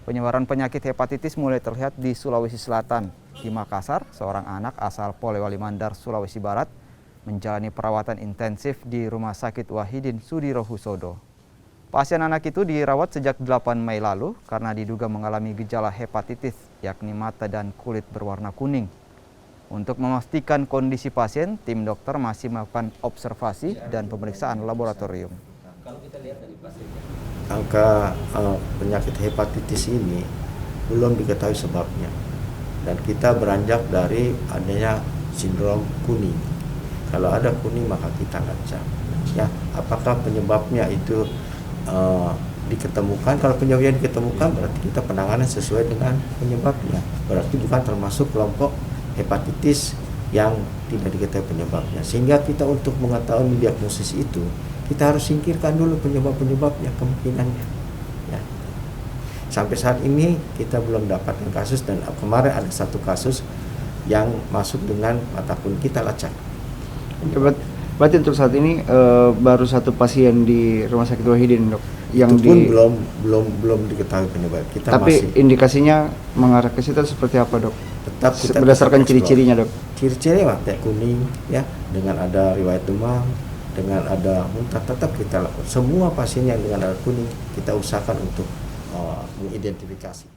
Penyebaran penyakit hepatitis mulai terlihat di Sulawesi Selatan. Di Makassar, seorang anak asal Polewali Mandar, Sulawesi Barat, menjalani perawatan intensif di Rumah Sakit Wahidin Sudirohusodo. Pasien anak itu dirawat sejak 8 Mei lalu karena diduga mengalami gejala hepatitis, yakni mata dan kulit berwarna kuning. Untuk memastikan kondisi pasien, tim dokter masih melakukan observasi dan pemeriksaan laboratorium. Angka penyakit hepatitis ini belum diketahui sebabnya, dan kita beranjak dari adanya sindrom kuning. Kalau ada kuning maka kita lacak. Ya, apakah penyebabnya itu diketemukan? Kalau penyebabnya diketemukan berarti kita penanganan sesuai dengan penyebabnya. Berarti bukan termasuk kelompok hepatitis yang tidak diketahui penyebabnya. Sehingga kita untuk mengetahui mendiagnosis itu, kita harus singkirkan dulu penyebab-penyebabnya, kemungkinannya. Ya. Sampai saat ini kita belum dapatkan kasus, dan kemarin ada satu kasus yang masuk dengan mata kuning, kita lacak. Berarti untuk saat ini baru satu pasien di Rumah Sakit Wahidin, dok. Yang itu pun belum diketahui penyebab. Tapi indikasinya mengarah ke situ seperti apa, dok? Tetap kita berdasarkan ciri-cirinya, dok. Ciri-cirinya teh kuning, ya, dengan ada riwayat demam, dengan ada muntah, tetap kita lakukan. Semua pasien yang dengan ada kuning kita usahakan untuk mengidentifikasi.